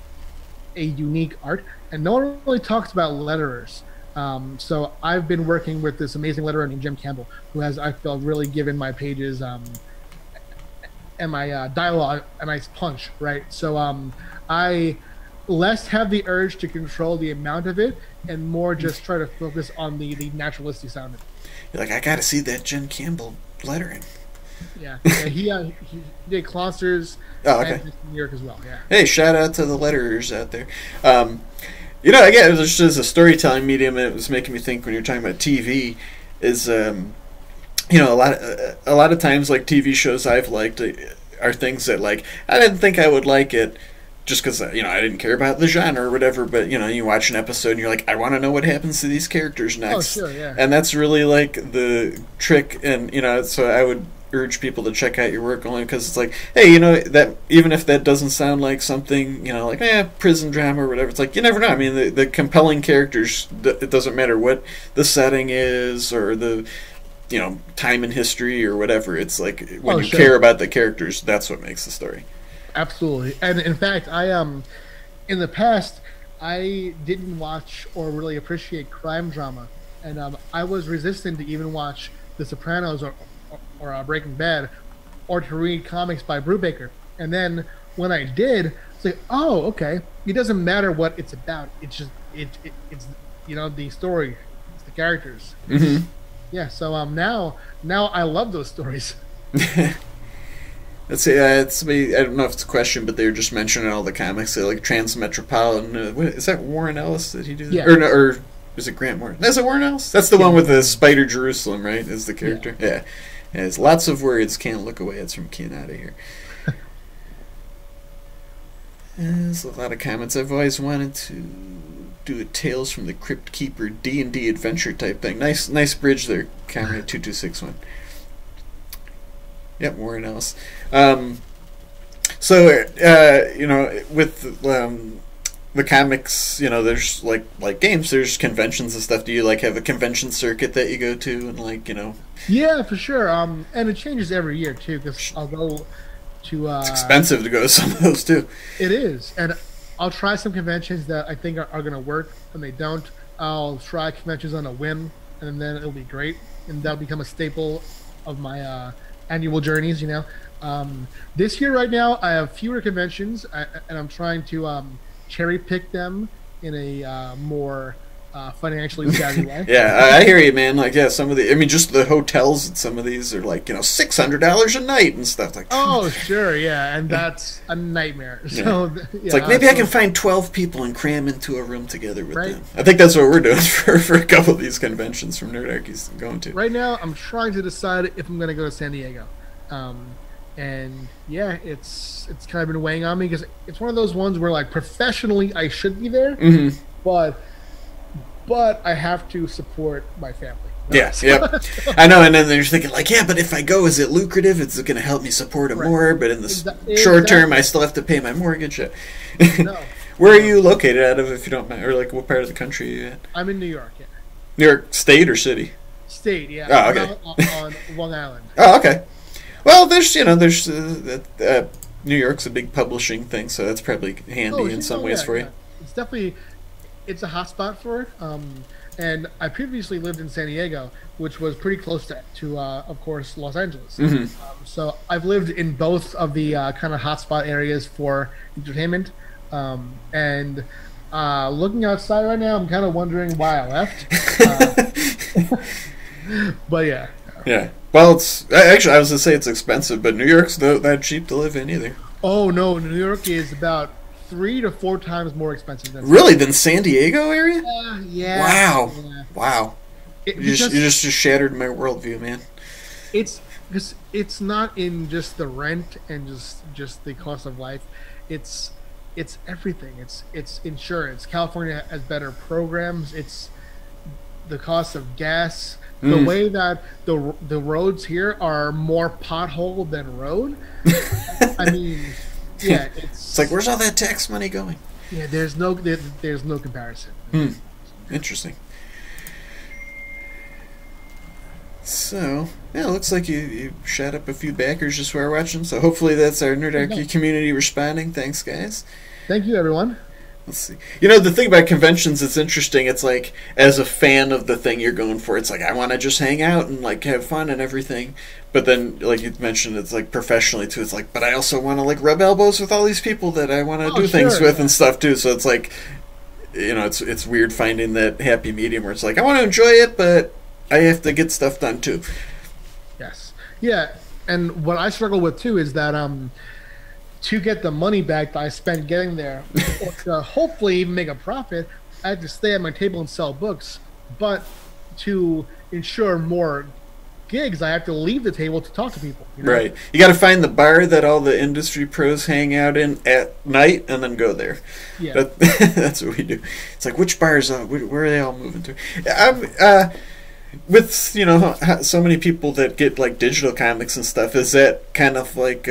a unique art, and no one really talks about letterers. So I've been working with this amazing letterer named Jim Campbell, who has, I feel, really given my pages and my dialogue a nice punch, right? So I less have the urge to control the amount of it, and more just try to focus on the naturalistic sound of it. You're like, I gotta see that Jim Campbell lettering. Yeah, he did Clonsters and New York as well. Yeah. Hey, shout out to the letterers out there. Again, it was just a storytelling medium, and it was making me think when you're talking about TV is, a lot of times, like, TV shows I've liked are things that, like, I didn't think I would like it just because, I didn't care about the genre or whatever, but, you watch an episode and you're like, I want to know what happens to these characters next. Oh, sure, yeah. And that's really, like, the trick, and, so I would urge people to check out your work only because it's like, hey, that even if that doesn't sound like something, prison drama or whatever, it's like, you never know. I mean, the compelling characters, it doesn't matter what the setting is or the, time in history or whatever. It's like when you care about the characters, that's what makes the story. Absolutely. And in fact, in the past, I didn't watch or really appreciate crime drama, and I was resistant to even watch The Sopranos or Breaking Bad, or to read comics by Brubaker. And then when I did, it's like, oh, okay. It doesn't matter what it's about. It's just it's the story, it's the characters. Mm-hmm. Yeah. So now I love those stories. Let's see. I don't know if it's a question, but they were just mentioning all the comics. Like Transmetropolitan. Is that Warren Ellis that he did? Yeah. Or is it Grant Morrison? Is it Warren Ellis? That's the one with the Spider Jerusalem, right? Is the character? Yeah. It's lots of words. Can't look away. It's from Ken out of here. There's a lot of comments. I've always wanted to do a Tales from the Crypt Keeper D&D adventure type thing. Nice bridge there, Comrade 2261. Yep, Warren Ellis. With the comics, there's like games, there's conventions and stuff. Do you have a convention circuit that you go to and Yeah, for sure. And it changes every year too, because I'll go to. It's expensive to go to some of those too. It is, and I'll try some conventions that I think are going to work. When they don't, I'll try conventions on a whim, and then it'll be great, and that'll become a staple of my annual journeys. This year right now I have fewer conventions, and I'm trying to cherry pick them in a more financially savvy way. Yeah, I hear you, man. Some of just the hotels at some of these are $600 a night and stuff like that. Oh, sure, yeah, and that's a nightmare. Yeah. So it's maybe I can find 12 people and cram into a room together with them. I think that's what we're doing for a couple of these conventions from Nerdarchy's going to. Right now, I'm trying to decide if I'm going to go to San Diego. And yeah, it's kind of been weighing on me because it's one of those ones where professionally I should be there, mm-hmm. but I have to support my family. Yes, yep. I know, and then they're thinking but if I go, is it lucrative? It's going to help me support it more, but in the short term, I still have to pay my mortgage. No. Where are you located out of, if you don't mind, or what part of the country are you at? I'm in New York, yeah. New York State or city? State, yeah. Oh, okay. On Long Island. Oh, okay. Well, there's New York's a big publishing thing, so that's probably handy in some ways for you. It's definitely a hot spot for it. And I previously lived in San Diego, which was pretty close to of course, Los Angeles. Mm-hmm. So I've lived in both of the kind of hotspot areas for entertainment. And looking outside right now, I'm kind of wondering why I left. But yeah. Yeah. Well, it's actually, I was going to say it's expensive, but New York's not that cheap to live in either. Oh, no. New York is about 3 to 4 times more expensive than really than San Diego area. Yeah. Wow. Yeah. Wow. You just shattered my worldview, man. It's because it's not in just the rent and just the cost of life. It's everything. It's insurance. California has better programs. It's the cost of gas. The way that the roads here are more pothole than road. I mean, yeah, it's like, where's all that tax money going? Yeah, there's no comparison. Interesting. So, yeah, it looks like you shot up a few backers just while we're watching, so hopefully that's our Nerdarchy community responding. Thanks, guys. Thank you, everyone. Let's see. You know, the thing about conventions, it's interesting. It's like, as a fan of the thing you're going for, it's like, I want to just hang out and, like, have fun and everything. But then, like you mentioned, it's like professionally, too. It's like, but I also want to, like, rub elbows with all these people that I want to do things with and stuff, too. So it's like, you know, it's weird finding that happy medium where it's like, I want to enjoy it, but I have to get stuff done, too. Yes. Yeah, and what I struggle with, too, is that, to get the money back that I spent getting there, or to hopefully even make a profit, I have to stay at my table and sell books. But to ensure more gigs, I have to leave the table to talk to people. You know? Right. You got to find the bar that all the industry pros hang out in at night and then go there. Yeah. That's what we do. It's like, which bars, where are they all moving to? With, you know, so many people that get, like, digital comics and stuff, is that kind of like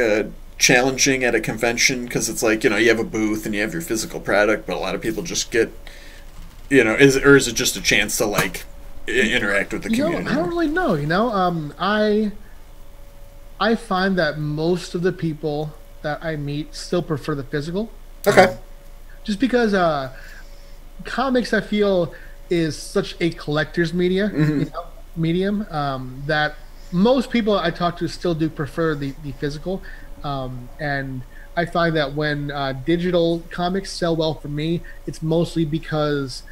challenging at a convention? Because it's like, you know, you have a booth and you have your physical product, but a lot of people just get, you know, is it just a chance to, like, interact with the community? I don't really know, you know. I find that most of the people that I meet still prefer the physical. Okay. Just because comics, I feel, is such a collector's medium that most people I talk to still do prefer the physical. And I find that when digital comics sell well for me, it's mostly because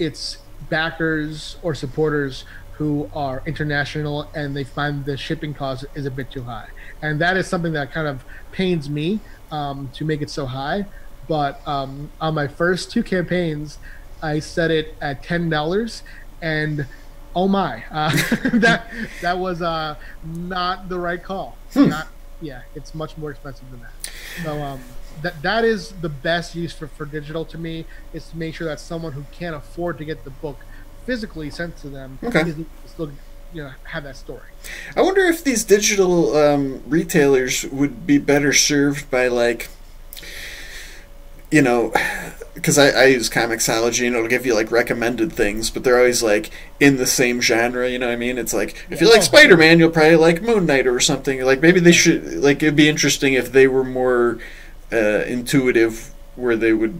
it's backers or supporters who are international and they find the shipping cost is a bit too high. And that is something that kind of pains me to make it so high. But on my first 2 campaigns, I set it at $10, and oh my, that was not the right call. It's much more expensive than that. So that is the best use for digital to me, is to make sure that someone who can't afford to get the book physically sent to them is still, you know, have that story. I wonder if these digital retailers would be better served by, like, you know, because I use Comixology and it'll give you, like, recommended things, but they're always, like, in the same genre, you know what I mean? It's like, if you like Spider-Man, you'll probably like Moon Knight or something. Like, maybe they should, like, it'd be interesting if they were more intuitive, where they would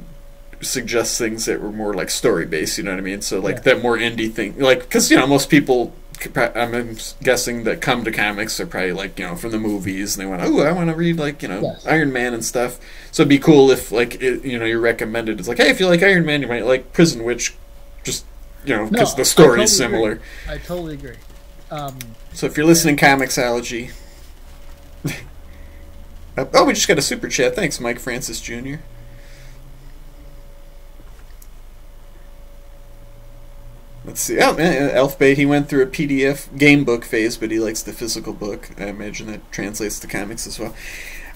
suggest things that were more, like, story-based, you know what I mean? So, like, that more indie thing. Like, because, you know, most people, I'm guessing, that come to comics are probably, like, you know, from the movies, and they want, I want to read, like, you know, Iron Man and stuff. So it'd be cool if, like, you know, you're recommended. It's like, hey, if you like Iron Man, you might like Prison Witch, just, you know, because the story is similar. I totally agree. So if you're listening, Comixology. We just got a super chat. Thanks, Mike Francis Jr. Let's see. Oh, man, Elfbait, he went through a PDF game book phase, but he likes the physical book. I imagine that translates to comics as well.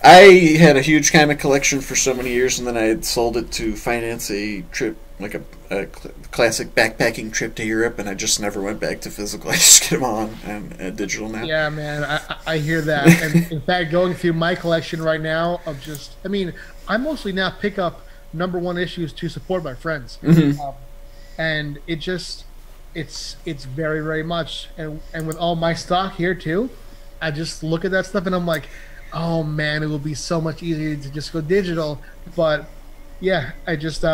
I had a huge comic collection for so many years, and then I had sold it to finance a trip, like a classic backpacking trip to Europe, and I just never went back to physical. I just get them all on digital now. Yeah, man, I hear that. And in fact, going through my collection right now of just, I mean, I mostly now pick up #1 issues to support my friends. And it just, it's very, very much, and with all my stock here too, I just look at that stuff and I'm like, oh man, it will be so much easier to just go digital. But yeah, I just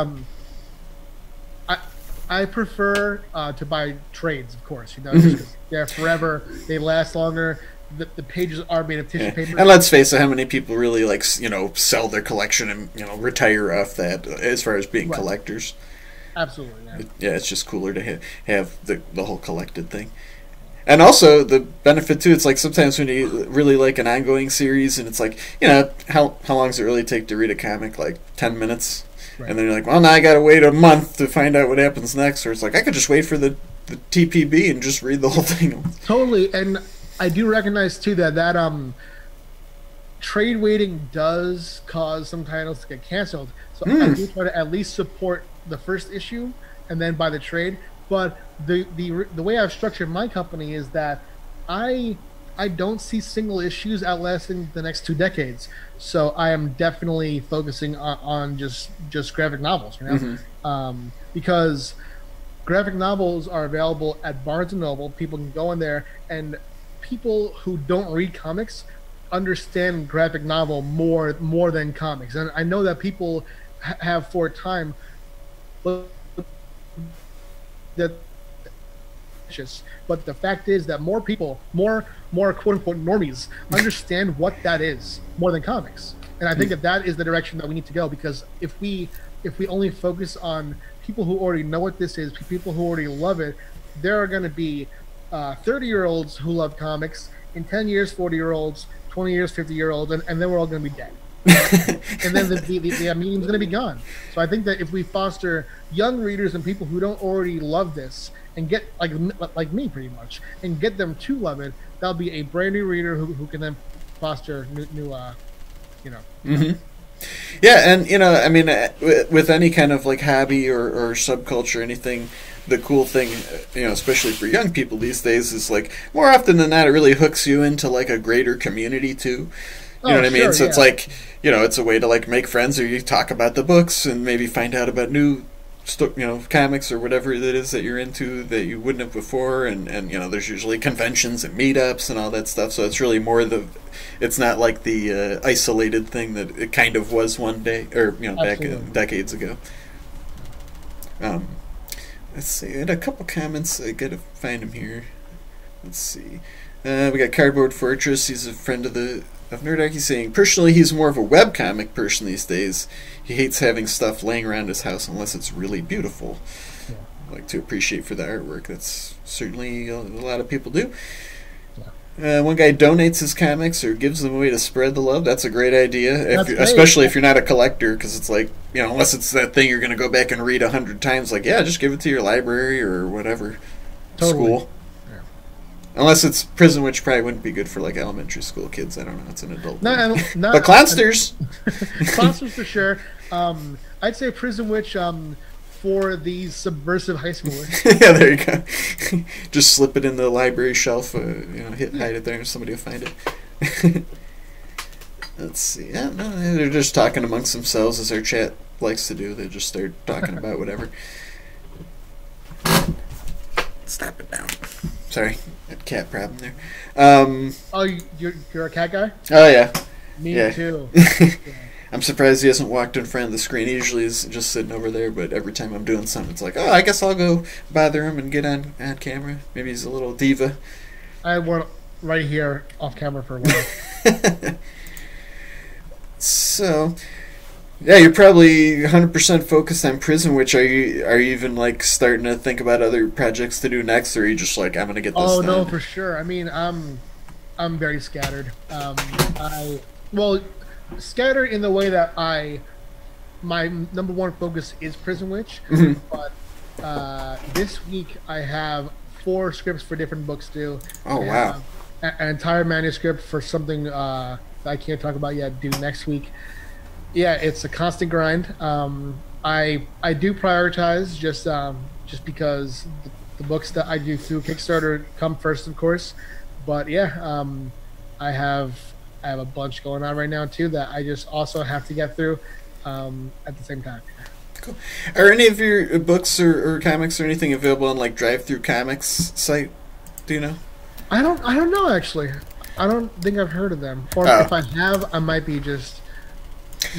I prefer to buy trades, of course, you know, just 'cause they're forever, they last longer. The pages are made of tissue paper. And let's face it, how many people really, like, you know, sell their collection and, you know, retire off that as far as being collectors? Absolutely, yeah. Yeah, it's just cooler to have the whole collected thing. And also the benefit too, it's like sometimes when you really like an ongoing series, and it's like, you know, how long does it really take to read a comic? Like 10 minutes, right. And then you're like, well, now I got to wait a month to find out what happens next. Or it's like I could just wait for the TPB and just read the whole thing. Totally, and I do recognize too that trade waiting does cause some titles to get canceled. So I do try to at least support the first issue and then buy the trade. But the way I've structured my company is that I don't see single issues outlasting the next 2 decades. So I am definitely focusing on just graphic novels, you know, because graphic novels are available at Barnes & Noble. People can go in there, and people who don't read comics understand graphic novel more than comics. And I know that people have for a time that, but the fact is that more people, more quote unquote normies, understand what that is more than comics. And I think that is the direction that we need to go, because if we only focus on people who already know what this is, people who already love it, there are going to be 30-year-olds who love comics, in 10 years 40-year-olds, 20 years 50-year-olds, and then we're all going to be dead. And then the medium's going to be gone. So I think that if we foster young readers and people who don't already love this, and get like me pretty much, and get them to love it, that'll be a brand new reader who can then foster new you know. Mm-hmm. Yeah, and you know, I mean, with any kind of like hobby or subculture, anything, the cool thing, you know, especially for young people these days, is like more often than not, it really hooks you into like a greater community too. You know what I mean? So it's like, you know, it's a way to like make friends, or you talk about the books and maybe find out about new, you know, comics or whatever it is that you're into that you wouldn't have before. And you know, there's usually conventions and meetups and all that stuff. So it's really more it's not like the isolated thing that it kind of was one day, or you know, Absolutely. back decades ago. Let's see. I had a couple comments. I gotta find them here. Let's see. We got Cardboard Fortress. He's a friend of Nerdarchy, saying, personally, he's more of a webcomic person these days. He hates having stuff laying around his house unless it's really beautiful. Yeah. I like to appreciate for the artwork. That's certainly a lot of people do. Yeah. One guy donates his comics or gives them away to spread the love. That's a great idea, especially if you're not a collector, because it's like, you know, unless it's that thing you're going to go back and read 100 times, like, yeah, just give it to your library or whatever. Totally. School. Unless it's Prison Witch, probably wouldn't be good for like elementary school kids. I don't know. It's an adult. No, but Clonsters. Clonsters for sure. I'd say Prison Witch for these subversive high schoolers. Yeah, there you go. Just slip it in the library shelf. You know, hide it there, and somebody will find it. Let's see. Yeah, no, they're just talking amongst themselves, as our chat likes to do. They just start talking about whatever. Stop it now. Sorry, cat problem there. Oh, you're a cat guy? Oh yeah. Me too. I'm surprised he hasn't walked in front of the screen. He usually is just sitting over there, but every time I'm doing something, it's like, oh, I guess I'll go bother him and get on camera. Maybe he's a little diva. I went right here off camera for a while. So, yeah, you're probably 100% focused on Prison Witch. Are you even like starting to think about other projects to do next, or are you just like, I'm gonna get this done? No, for sure. I mean, I'm very scattered. Scattered in the way that my number one focus is Prison Witch, but this week I have 4 scripts for different books due. Oh wow! An entire manuscript for something that I can't talk about yet due next week. Yeah, it's a constant grind. I do prioritize just because the books that I do through Kickstarter come first, of course. But yeah, I have a bunch going on right now too that I just also have to get through at the same time. Cool. Are any of your books or comics or anything available on like Drive Through Comics site? Do you know? I don't know actually. I don't think I've heard of them. Or if I have, I might be just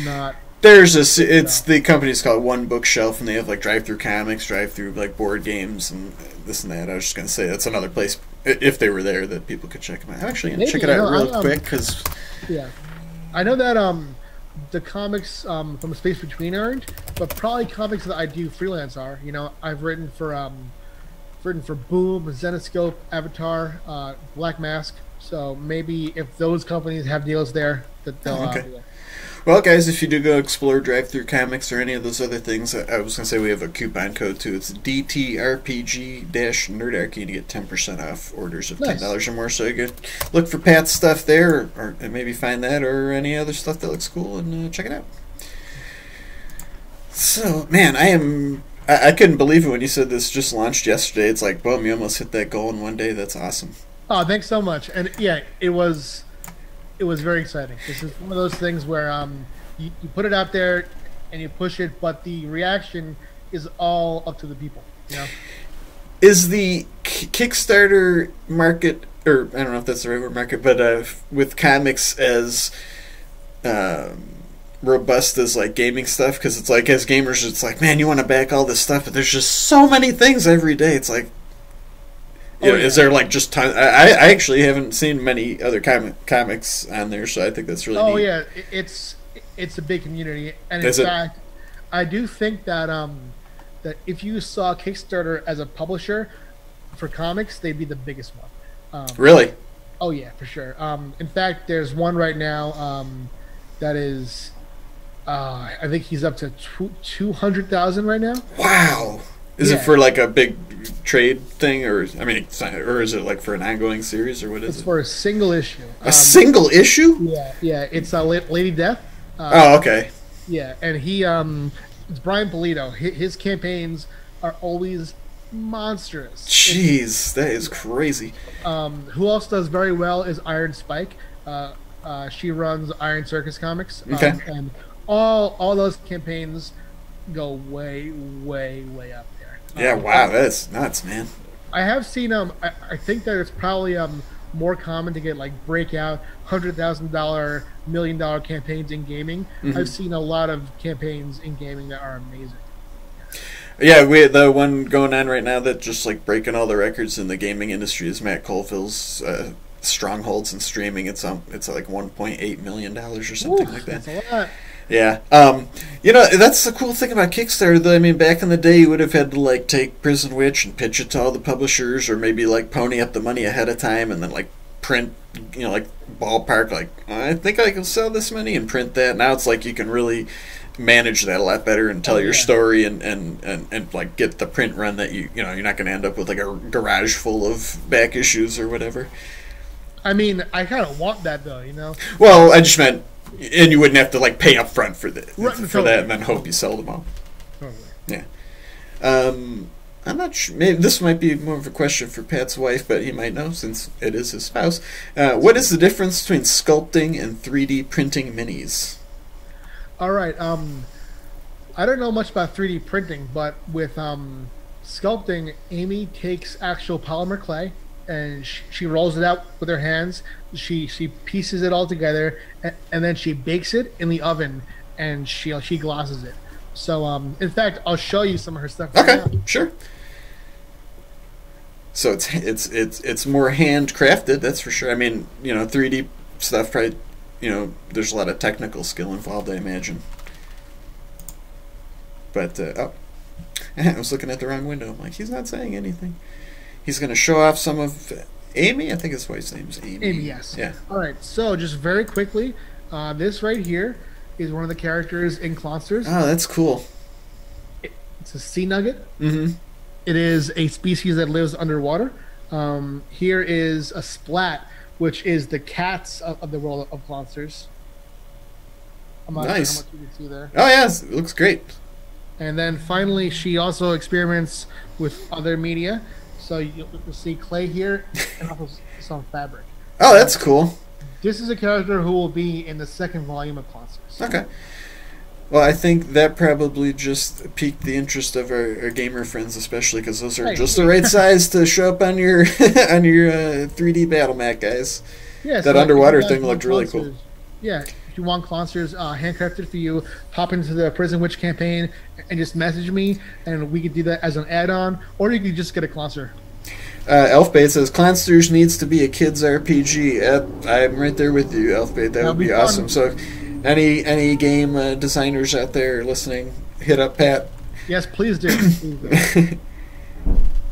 not. There's it's the company's called One Bookshelf, and they have like Drive Through Comics, Drive Through like board games, and this and that. I was just gonna say that's another place, if they were there, that people could check them out. I'm actually gonna check it out real quick because. Yeah, I know that the comics from Space Between aren't, but probably comics that I do freelance are. You know, I've written for written for Boom, Zenoscope, Avatar, Black Mask. So maybe if those companies have deals there, that they'll be there. Well, guys, if you do go explore Drive-Thru Comics or any of those other things, I was going to say we have a coupon code, too. It's DTRPG-Nerdarchy, and you get 10% off orders of $10 or more. So you could look for Pat's stuff there, or maybe find that or any other stuff that looks cool, and check it out. So, man, I couldn't believe it when you said this just launched yesterday. It's like, boom, you almost hit that goal in one day. That's awesome. Oh, thanks so much. And, yeah, it was very exciting. This is one of those things where you put it out there and you push it, but the reaction is all up to the people. You know? Is the Kickstarter market, or I don't know if that's the right word, market, but with comics as robust as like gaming stuff? Because it's like, as gamers, it's like, man, you want to back all this stuff, but there's just so many things every day. It's like, is there like just time? I actually haven't seen many other comics on there, so I think that's really neat. Oh yeah, it's a big community, and in fact, I do think that that if you saw Kickstarter as a publisher for comics, they'd be the biggest one. Really? Oh yeah, for sure. In fact, there's one right now that is, I think he's up to 200,000 right now. Wow. Is it for like a big trade thing, or I mean, or is it like for an ongoing series, or what is it? It's for a single issue. A single issue? Yeah. It's Lady Death. Oh, okay. Yeah, and it's Brian Polito. His campaigns are always monstrous. Jeez, that is crazy. Who else does very well is Iron Spike. She runs Iron Circus Comics. Okay. And all those campaigns go way, way, way up there. Yeah, wow, that's nuts, man. I have seen I think that it's probably more common to get like breakout $100,000, $1 million campaigns in gaming. Mm-hmm. I've seen a lot of campaigns in gaming that are amazing. Yeah, the one going on right now that just like breaking all the records in the gaming industry is Matt Colville's Strongholds and streaming. It's like $1.8 million or something like that. That's a lot. Yeah. That's the cool thing about Kickstarter, though. I mean, back in the day, you would have had to, like, take Prison Witch and pitch it to all the publishers, or maybe, like, pony up the money ahead of time and then, like, print, like, ballpark, like, I think I can sell this many and print that. Now it's like you can really manage that a lot better and tell your story and like, get the print run that you're not going to end up with, like, a garage full of back issues or whatever. I mean, I kind of want that, though, you know? Well, I just meant... And you wouldn't have to like pay up front for that, and then hope you sell them all. Totally. Yeah. I'm not sure. Maybe this might be more of a question for Pat's wife, but he might know since it is his spouse. What is the difference between sculpting and 3D printing minis? All right. I don't know much about 3D printing, but with sculpting, Amy takes actual polymer clay and she rolls it out with her hands. She pieces it all together, and then she bakes it in the oven, and she glosses it. So, in fact, I'll show you some of her stuff. Okay, sure. So it's more handcrafted, that's for sure. I mean, 3D stuff probably, there's a lot of technical skill involved, I imagine. But I was looking at the wrong window. I'm like, he's not saying anything. He's going to show off some of Amy. I think his wife's name's Amy. Amy, yes. Yeah. All right. So just very quickly, this right here is one of the characters in Clonsters. Oh, that's cool. It's a sea nugget. Mm-hmm. It is a species that lives underwater. Here is a splat, which is the cats of the world of Clonsters. I'm not sure how much you can see there. Oh, yes. It looks great. And then finally, she also experiments with other media. So you'll see clay here and also some fabric. Oh, that's cool. This is a character who will be in the second volume of Clonsters. Okay. Well, I think that probably just piqued the interest of our gamer friends, especially because those are just the right size to show up on your on your 3D battle mat, guys. Yeah, that underwater thing looked really cool. Yeah, if you want Clonsters handcrafted for you, hop into the Prison Witch campaign and just message me, and we could do that as an add-on, or you could just get a Clonster. Elfbait says Clonsters needs to be a kids RPG. I'm right there with you, Elfbait. That would be awesome. So, any game designers out there listening, hit up Pat. Yes, please do. Please do.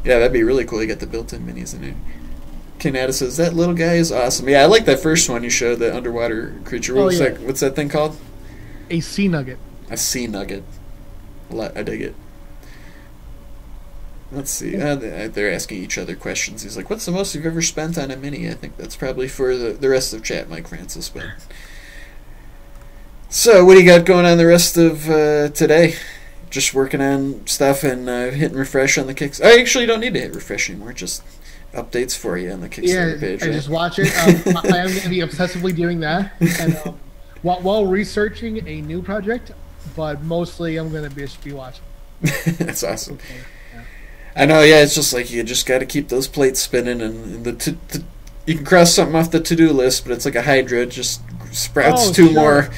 Yeah, that'd be really cool. You got the built-in minis in it. Kanata says that little guy is awesome. Yeah, I like that first one you showed, the underwater creature. What's that thing called? A sea nugget. A sea nugget. I dig it. Let's see. They're asking each other questions. He's like, "What's the most you've ever spent on a mini?" I think that's probably for the rest of chat, Mike Francis. But so, what do you got going on the rest of today? Just working on stuff and hitting refresh on the kicks. I actually don't need to hit refresh anymore. Just updates for you on the Kickstarter page. I just watch it. I am going to be obsessively doing that, and while researching a new project, but mostly I'm going to be watching. That's awesome. Okay. I know, yeah, it's just like you just got to keep those plates spinning, and you can cross something off the to-do list, but it's like a Hydra, it just sprouts two more.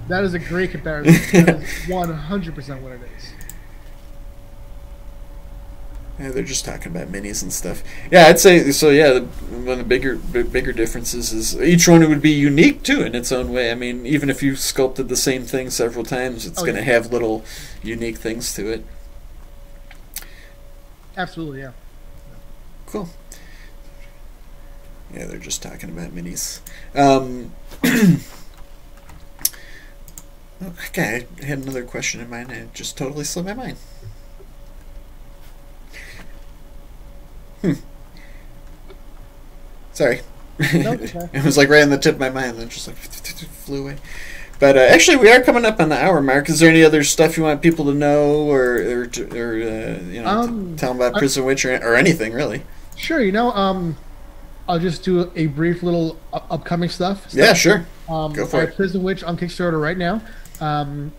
That is a great comparison. That is 100% what it is. Yeah, they're just talking about minis and stuff. Yeah, I'd say so. Yeah, one of the bigger differences is each one would be unique too in its own way. I mean, even if you sculpted the same thing several times, it's going to have little unique things to it. Absolutely, yeah. Cool. Yeah, they're just talking about minis. Okay, I had another question in mind and it just totally slipped my mind. Sorry. It was like right on the tip of my mind and then just like flew away. But actually, we are coming up on the hour mark. Is there any other stuff you want people to know, or you know, tell them about Prison Witch or anything really? Sure. I'll just do a brief little upcoming stuff. Yeah, sure. Go for it. Prison Witch on Kickstarter right now.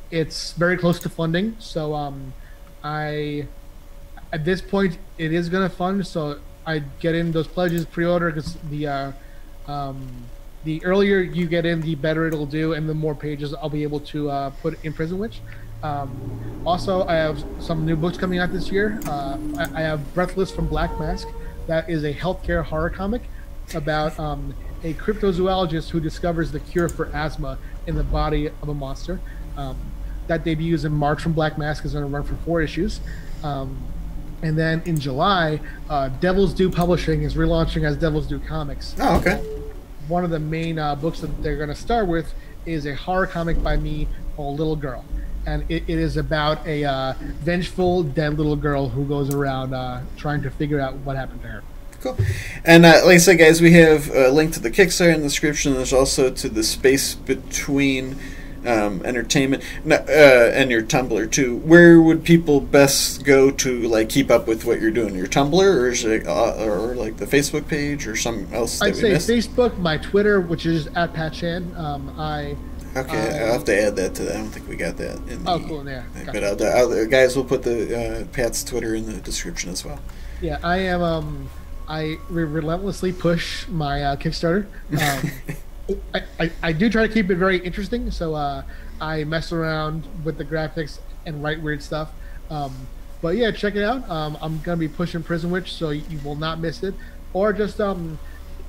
It's very close to funding, so at this point it is going to fund. So I get in those pledges pre-order because the earlier you get in, the better it'll do, and the more pages I'll be able to put in Prison Witch. Also, I have some new books coming out this year. I have Breathless from Black Mask. That is a healthcare horror comic about a cryptozoologist who discovers the cure for asthma in the body of a monster. That debuts in March from Black Mask, is going to run for 4 issues. And then in July, Devil's Due Publishing is relaunching as Devil's Due Comics. Oh, okay. One of the main books that they're going to start with is a horror comic by me called Little Girl. And it is about a vengeful, dead little girl who goes around trying to figure out what happened to her. Cool. And like I said, guys, we have a link to the Kickstarter in the description. There's also to the Space Between Entertainment and your Tumblr, too. Where would people best go to like keep up with what you're doing? Your Tumblr, or is it, or like the Facebook page, or something else? I'd say Facebook, my Twitter, which is @PatChan. Okay, I'll have to add that to that. I don't think we got that in the... Oh, cool, yeah. But guys, we'll put the Pat's Twitter in the description as well. Yeah, I am... I relentlessly push my Kickstarter. I do try to keep it very interesting, so I mess around with the graphics and write weird stuff. But yeah, check it out. I'm going to be pushing Prison Witch, so you will not miss it. Or just,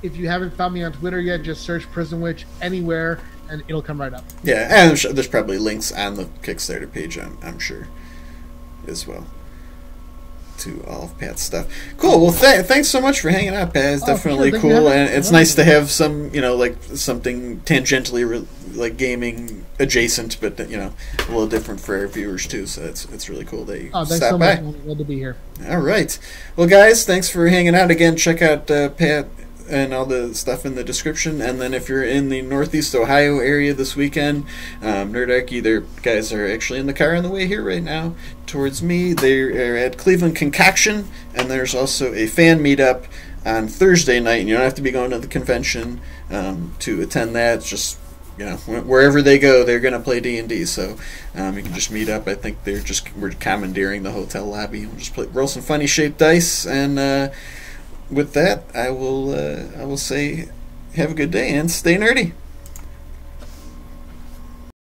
if you haven't found me on Twitter yet, just search Prison Witch anywhere, and it'll come right up. Yeah, and there's probably links on the Kickstarter page, I'm sure, as well, to all of Pat's stuff. Cool. Well, thanks so much for hanging out, Pat. It's definitely sure. cool, and it's nice to have some, like something tangentially like gaming adjacent, but a little different for our viewers too. So it's really cool that you thanks stop so by. much. Glad to be here. All right. Well, guys, thanks for hanging out again. Check out Pat and all the stuff in the description. And then if you're in the Northeast Ohio area this weekend, Nerdarchy, their guys are actually in the car on the way here right now towards me. They're at Cleveland Concoction, and there's also a fan meetup on Thursday night, and you don't have to be going to the convention to attend that. It's just, wherever they go, they're going to play D&D, so you can just meet up. I think we're commandeering the hotel lobby. We'll just roll some funny shaped dice, and with that, I will say have a good day and stay nerdy.